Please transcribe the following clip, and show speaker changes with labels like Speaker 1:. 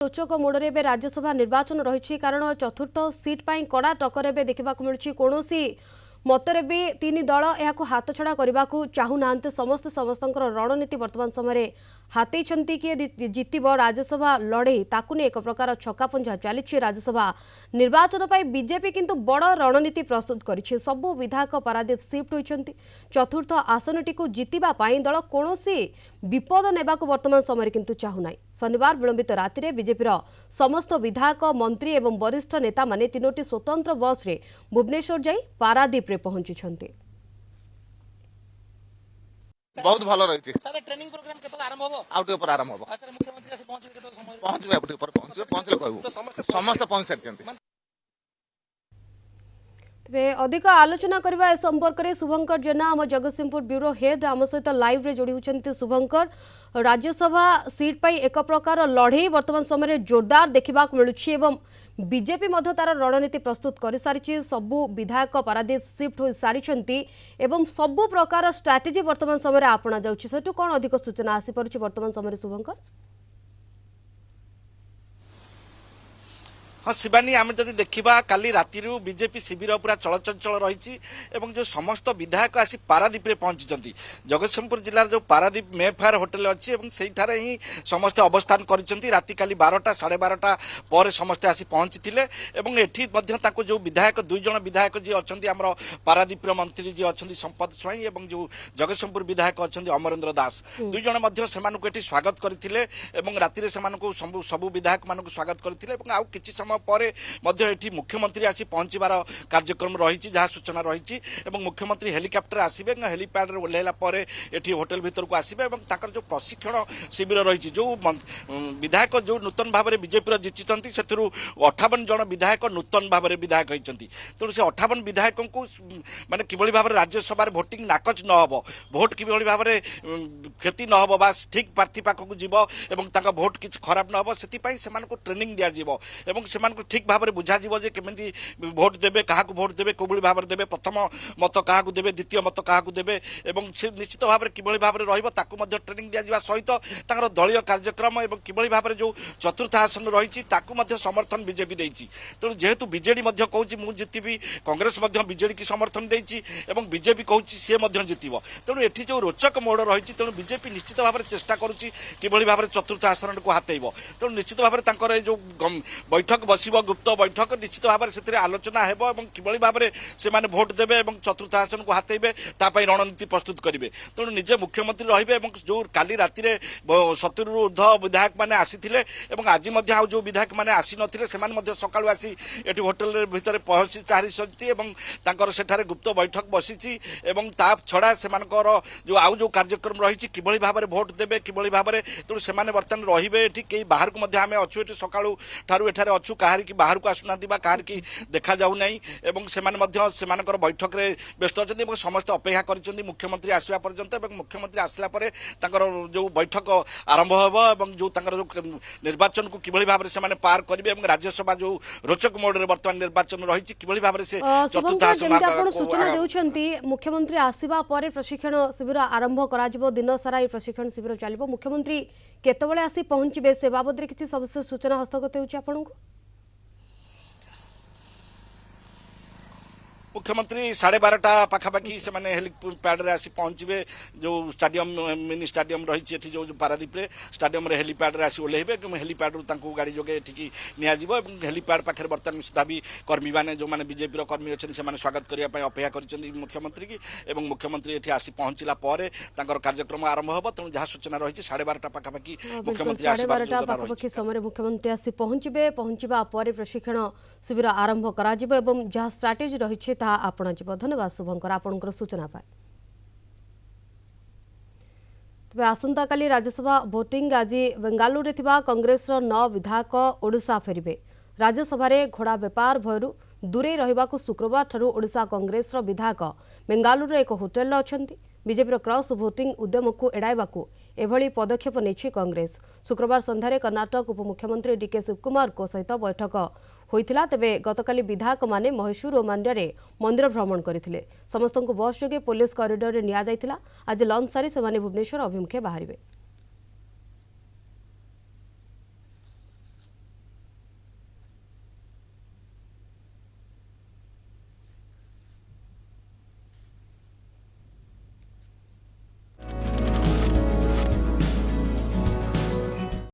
Speaker 1: रोचक मोड़े एवं राज्यसभा निर्वाचन रही कारण चतुर्थ सीट पर कड़ा टक्कर एवं देखा मिलूँ कौन मतरे भी तीन दल यह हाथ छड़ा करने को चाहूना समस्त रणनीति वर्तमान समय हाथी किए जितब राज्यसभा लड़े ताकू नहीं एक प्रकार छक्कापंझा चली राज्यसभा निर्वाचन पर बीजेपी किंतु बड़ रणनीति प्रस्तुत कर सबू विधायक पारादीप शिफ्ट होती चतुर्थ आसनटी को जितवा दल कौन विपद ने वर्तमान समय किंतु चाहूना शनिवार विलंबित राति बीजेपी समस्त विधायक मंत्री और वरिष्ठ नेता माने तीनोटी स्वतंत्र बस रे भुवनेश्वर जाई पारादीप रे पहुंची
Speaker 2: बहुत भल रही
Speaker 3: ट्रेनिंग प्रोग्राम केतल आरंभ हो
Speaker 2: आउट ऊपर आरंभ हो
Speaker 3: अच्छा मुख्यमंत्री आसी पहुंचे केतल समय
Speaker 2: पहुंचबे आउट ऊपर पहुंचले कहू समस्त पहुंच सारी
Speaker 1: तेज अधिक आलोचना करने संपर्क में शुभंकर जेना आम जगतसिंहपुर ब्यूरो हेड आम सहित लाइव रे जोड़ी होती शुभंकर राज्यसभा सीट पर एक प्रकार लड़े वर्तमान समय जोरदार देखा मिलूँ बीजेपी तार रणनीति प्रस्तुत कर सारी सबू विधायक पारादीप शिफ्ट हो सारी सबू प्रकार स्ट्राटेजी वर्तमान समय आपणा जाऊँ कौन अधिक सूचना आसीपार वर्तमान समय शुभंकर
Speaker 3: हाँ शिवानी आम जब देखा काली राति बीजेपी शिविर पूरा चलचंचल रही जो समस्त विधायक आसी पारादीप रे पहुंची जगतसिंहपुर जिलार जो पारादीप मेफेयर होटेल अच्छी ही समस्ते अवस्थान करी राति काली 12टा 12:30 पर समस्ते आसी पहुंची एठी जो विधायक 2 जन विधायक जी अच्छा आम पारादीप मंत्री जी अच्छा संपद स्वाई और जो जगतसिंहपुर विधायक अच्छा अमरेंद्र दास 2 जन से स्वागत करते राति सबू विधायक मान स्वागत करते आउ किसी समय पर मुख्यमंत्री आसी पहुंचबार कार्यक्रम रही जहाँ सूचना रही मुख्यमंत्री हेलिकप्टर आसबे हेलीपैड ओह्लैला एटी होटेल भीतर को आसबे जो प्रशिक्षण शिविर रही जो विधायक जो नूतन भाव में बीजेपी जीति से 58 जन विधायक नूतन भाव में विधायक होती तेणु से 58 विधायक को माने किभली भाव राज्यसभा भोटिंग नाकच न हो भोट किभली भाव में क्षति न हो बा ठीक प्रार्थी पाखक जीव और भोट किसी खराब न हो से ट्रेनिंग दिज्व ठीक भाव में बुझा केमी भोट देवे क्या भोट देवे कोभली भाव में देवे प्रथम मत क्या देवे द्वितीय मत क्या देवे निश्चित भाव में किभली भाव में रही ट्रेनिंग दिज्वा सहित दलीय कार्यक्रम और किभली भाव में जो चतुर्थ आसन रही समर्थन बीजेपी देती तेणु जेहेतु बीजेडी कहूँ मुझे जितबी कांग्रेस बीजेडी की समर्थन देती बीजेपी कहूँ सी जितब तेणु ये जो रोचक मोड़ रही तेणु बीजेपी निश्चित भाव में चेष्टा करुँची किभली भाव में चतुर्थ आसन को हाथेब तेणु निश्चित भाव में जो बैठक बसब गुप्त बैठक निश्चित भाव में आलोचना हो कि भाव में से भोट देवे चतुर्थ आसन को हाथेबे रणनीति प्रस्तुत करेंगे तेणु निजे मुख्यमंत्री रही जो काली राति 70 ऊर्ध विधायक मैंने आसी आज जो विधायक मैंने आसी नथिले सकाळु आसी एटी होटेल भितर पहुंची चाहती सेठारे गुप्त बैठक बसी छड़ा से जो आउ जो कार्यक्रम रही कि भाव में भोट देवे कि भाव में तेणु से बर्तमान रे कई बाहर को आम अच्छु सकाळु ठारू एठारे अच्छु कहार की बाहर को आसुना कहार की देखा जाऊ ना बैठक में व्यस्त अच्छा समस्त अपेक्षा कर मुख्यमंत्री आसवा पर्यंत मुख्यमंत्री आसला जो बैठक आरंभ हो जो निर्वाचन को किभली भाव में पार करेंगे राज्यसभा जो रोचक मोड में बर्तमान निर्वाचन रही किभली भाव में चतुर्थ आसन
Speaker 1: सूचना देउछंती मुख्यमंत्री आसवा पर प्रशिक्षण शिविर आरंभ करा दिन सारा प्रशिक्षण शिविर चलिबो मुख्यमंत्री केतबेले आसी पहुंचबे से बाबद किसी सबसे सूचना हस्तगत होउछि आपनकु
Speaker 3: मुख्यमंत्री 12:30 पाखापाखि से हेलीपैड रे आसी पहुंचे जो स्टाडियम मिनी स्टाडियम रही जो पारादीप रे स्टाडियम रे हेलीपैड रे आसी ओल्हेबे हेलीपैड रू गाड़ी जोगे एठिकी नियाजिबो हेलीपैड पाखे बर्तमान सुधा भी कर्मी मैंने जो मैंने बीजेपी कर्मी अच्छे से स्वागत करने अपेक्षा कर मुख्यमंत्री की मुख्यमंत्री एठी आसी पहुंचला कार्यक्रम आरंभ हो तेणु जहाँ सूचना रही 12:30 पाखापाखि मुख्यमंत्री
Speaker 1: 12:30 समय मुख्यमंत्री आसी पहुंचे पहुंचा प्रशिक्षण शिविर आरंभ करा जहाँ स्ट्राटेजी रही आपणा धन्यवाद शुभंकर आपणकर सूचना पाए तेज आसंता काली राज्यसभा भोटिंग आज बेंगालुरु रे थिबा कांग्रेस 9 विधायक ओडिशा फेरिबे राज्यसभा घोड़ा बेपार भयरू दूरे रहिबाकु शुक्रवार ठारू ओडिशा कांग्रेस विधायक बेंगालुरु एक होटेल अछंती बीजेपी क्रॉस भोटिंग उद्यम को एड़ाइबाकू एभली पदक्षेप नेछि कांग्रेस शुक्रवार संध्यारे कर्नाटक उपमुख्यमंत्री डीके शिवकुमार को सहित बैठक होइथिला तेबे गतकाली विधायक माने महेशूर और मांड्यारे मंदिर भ्रमण करथिले समस्त को बस जोगे पुलिस कॉरिडोर रे निया जाइथिला आज लंच सारी सेमाने भुवनेश्वर अभिमुखे बाहरिबे।